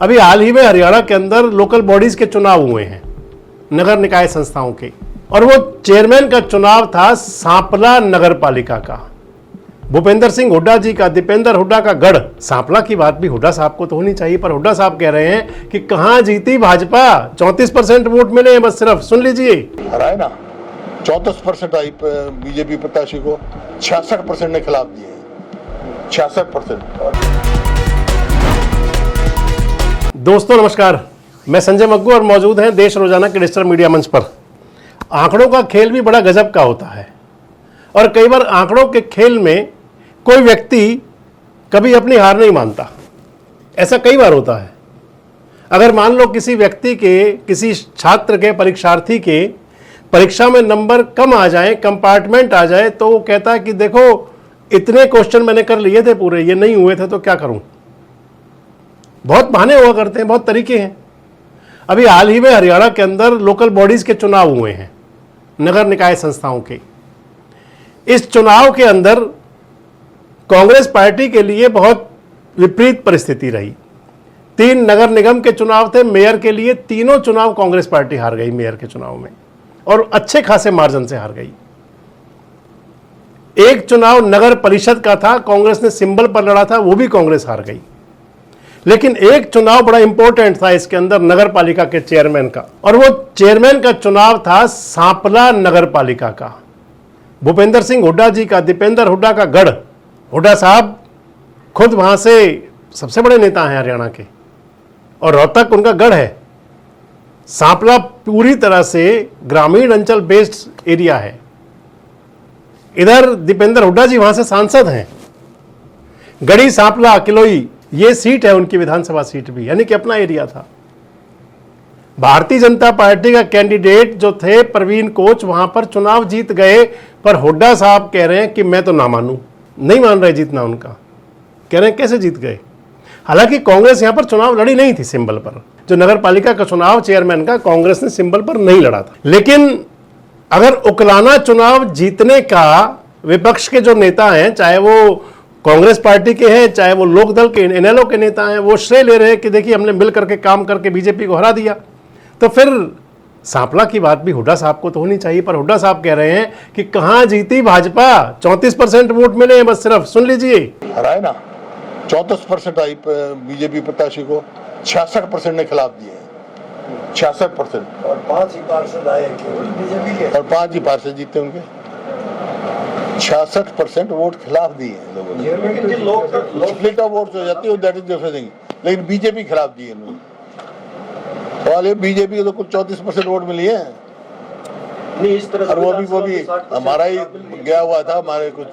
अभी हाल ही में हरियाणा के अंदर लोकल बॉडीज के चुनाव हुए हैं, नगर निकाय संस्थाओं के, और वो चेयरमैन का चुनाव था सांपला नगर पालिका का। भूपेंद्र सिंह हुड्डा जी का, दीपेंद्र हुड्डा का गढ़। सांपला की बात भी हुड्डा साहब को तो होनी चाहिए, पर हुड्डा साहब कह रहे हैं कि कहां जीती भाजपा, 34% वोट मिले हैं बस सिर्फ। सुन लीजिए, हराए ना, 34% आई बीजेपी प्रत्याशी को, 66% ने खिलाफ दिए, 66%। दोस्तों नमस्कार, मैं संजय मग्गू और मौजूद हैं देश रोजाना के डिजिटल मीडिया मंच पर। आंकड़ों का खेल भी बड़ा गजब का होता है और कई बार आंकड़ों के खेल में कोई व्यक्ति कभी अपनी हार नहीं मानता। ऐसा कई बार होता है। अगर मान लो किसी व्यक्ति के, किसी छात्र के, परीक्षार्थी के परीक्षा में नंबर कम आ जाए, कंपार्टमेंट आ जाए, तो वो कहता है कि देखो इतने क्वेश्चन मैंने कर लिए थे पूरे, ये नहीं हुए थे तो क्या करूं। बहुत बहाने हुआ करते हैं, बहुत तरीके हैं। अभी हाल ही में हरियाणा के अंदर लोकल बॉडीज के चुनाव हुए हैं, नगर निकाय संस्थाओं के। इस चुनाव के अंदर कांग्रेस पार्टी के लिए बहुत विपरीत परिस्थिति रही। 3 नगर निगम के चुनाव थे मेयर के लिए, तीनों चुनाव कांग्रेस पार्टी हार गई मेयर के चुनाव में, और अच्छे खासे मार्जिन से हार गई। एक चुनाव नगर परिषद का था, कांग्रेस ने सिंबल पर लड़ा था, वो भी कांग्रेस हार गई। लेकिन एक चुनाव बड़ा इंपॉर्टेंट था इसके अंदर, नगर पालिका के चेयरमैन का, और वो चेयरमैन का चुनाव था सांपला नगर पालिका का। भूपेंद्र सिंह हुड्डा जी का, दीपेंद्र हुड्डा का गढ़। हुड्डा साहब खुद वहां से सबसे बड़े नेता हैं हरियाणा के, और रोहतक उनका गढ़ है। सांपला पूरी तरह से ग्रामीण अंचल बेस्ड एरिया है। इधर दीपेंद्र हुड्डा जी वहां से सांसद हैं। गढ़ी, सांपला, किलोई, ये सीट है उनकी, विधानसभा सीट भी, यानी कि अपना एरिया था। भारतीय जनता पार्टी का कैंडिडेट जो थे प्रवीण कोच, वहां पर चुनाव जीत गए, पर हुड्डा साहब कह रहे हैं कि मैं तो ना मानूं, नहीं मान रहे जीतना उनका। कह रहे हैं कैसे जीत गए। हालांकि कांग्रेस यहां पर चुनाव लड़ी नहीं थी सिंबल पर। जो नगर पालिका का चुनाव चेयरमैन का, कांग्रेस ने सिंबल पर नहीं लड़ा था। लेकिन अगर उकलाना चुनाव जीतने का विपक्ष के जो नेता हैं, चाहे वो कांग्रेस पार्टी के हैं, चाहे वो लोकदल के इनेलो के नेता हैं, वो श्रेय ले रहे हैं कि देखिए हमने मिल करके काम करके बीजेपी को हरा दिया, तो फिर सांपला की बात भी हुड्डा साहब को तो होनी चाहिए। पर हुड्डा साहब कह रहे हैं कि कहां जीती भाजपा, 34% वोट मिले हैं बस सिर्फ। सुन लीजिए, हराए ना, 34% आई बीजेपी प्रत्याशी को, 66% ने खिलाफ दिए, 66%। और 5 ही पार्षद आए केवल बीजेपी के, और 5 ही पार्षद जीते उनके, 66% वोट खिलाफ दिए हैं लोगों ने। स्प्लिट ऑफ वोट्स हो जाती है, दैट इज डिफरेंट थिंग, लेकिन बीजेपी खिलाफ दिए उन्होंने। सवाल ये, बीजेपी को तो कुछ 34% वोट मिली है, नहीं इस तरह, और वो भी हमारा ही गया हुआ था, हमारे कुछ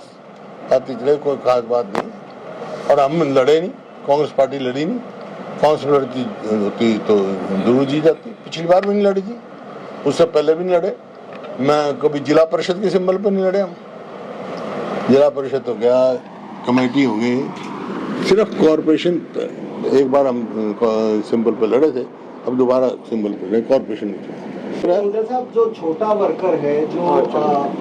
साथी चले, कोई खास बात नहीं। और हम लड़े नहीं, कांग्रेस पार्टी लड़ी नहीं। कांग्रेस लड़ती होती तो जरूर जीत जाती। पिछली बार भी नहीं लड़ी थी, उससे पहले भी नहीं लड़े। मैं कभी जिला परिषद के सिंबल पर नहीं लड़े। हम जिला परिषद हो गया, कमेटी हो गई, सिर्फ कॉरपोरेशन एक बार हम सिंबल पर लड़े थे, अब दोबारा सिंबल पर लड़े कॉरपोरेशन। साहब जो छोटा वर्कर है, जो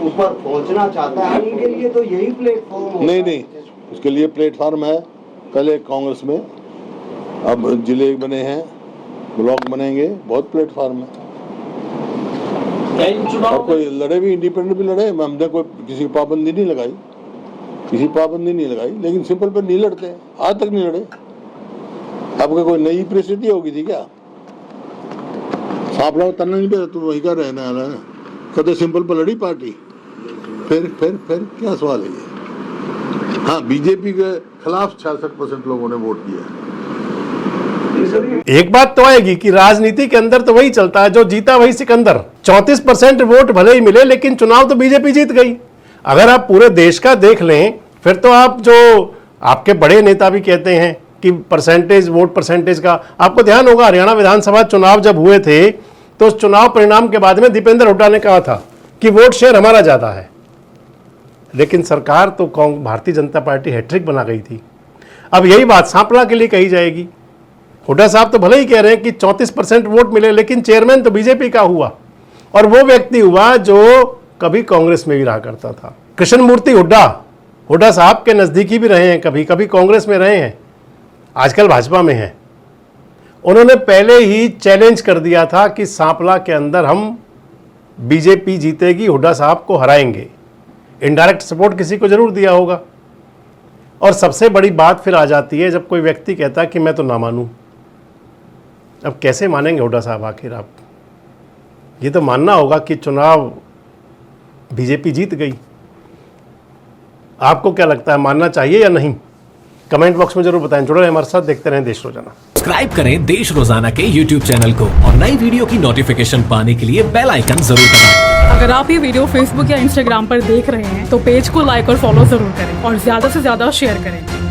ऊपर पहुंचना चाहता है, उनके लिए तो यही प्लेटफॉर्म नहीं, उसके लिए प्लेटफॉर्म है। पहले कांग्रेस में, अब जिले बने हैं, ब्लॉक बनेंगे, बहुत प्लेटफॉर्म है। और कोई लड़े भी, इंडिपेंडेंट भी लड़े, हमने कोई किसी की पाबंदी नहीं लगाई, लेकिन सिंपल पर नहीं लड़ते, आज तक नहीं लड़े। आपका कोई नई परिस्थिति होगी थी क्या? सांपला उतरना नहीं पड़ा तो वही का रहना है, कदे सिंपल पर लड़ी पार्टी, फिर क्या सवाल है ये? हाँ, बीजेपी के खिलाफ 66% लोगों ने वोट दिया। एक बात तो आएगी कि राजनीति के अंदर तो वही चलता है, जो जीता वही सिकंदर। 34% वोट भले ही मिले, लेकिन चुनाव तो बीजेपी जीत गई। अगर आप पूरे देश का देख लें, फिर तो आप, जो आपके बड़े नेता भी कहते हैं कि परसेंटेज, वोट परसेंटेज का, आपको ध्यान होगा हरियाणा विधानसभा चुनाव जब हुए थे, तो उस चुनाव परिणाम के बाद में दीपेंद्र हुड्डा ने कहा था कि वोट शेयर हमारा ज्यादा है। लेकिन सरकार तो भारतीय जनता पार्टी हैट्रिक बना गई थी। अब यही बात सांपला के लिए कही जाएगी। हुड्डा साहब तो भले ही कह रहे हैं कि 34% वोट मिले, लेकिन चेयरमैन तो बीजेपी का हुआ, और वो व्यक्ति हुआ जो कभी कांग्रेस में भी रहा करता था। कृष्णमूर्ति हुड्डा साहब के नजदीकी भी रहे हैं, कभी कभी कांग्रेस में रहे हैं, आजकल भाजपा में हैं। उन्होंने पहले ही चैलेंज कर दिया था कि सांपला के अंदर हम बीजेपी जीतेगी, हुड्डा साहब को हराएंगे। इनडायरेक्ट सपोर्ट किसी को जरूर दिया होगा। और सबसे बड़ी बात फिर आ जाती है जब कोई व्यक्ति कहता है कि मैं तो ना मानूं। अब कैसे मानेंगे हुड्डा साहब आखिर आप? ये तो मानना होगा कि चुनाव बीजेपी जीत गई। आपको क्या लगता है, मानना चाहिए या नहीं? कमेंट बॉक्स में जरूर बताएं। जुड़े रहें हमारे साथ, देखते रहें देश रोजाना। सब्सक्राइब करें देश रोजाना के YouTube चैनल को और नई वीडियो की नोटिफिकेशन पाने के लिए बेल आइकन जरूर दबाएं। अगर आप ये वीडियो फेसबुक या इंस्टाग्राम पर देख रहे हैं तो पेज को लाइक और फॉलो जरूर करें और ज्यादा से ज्यादा शेयर करें।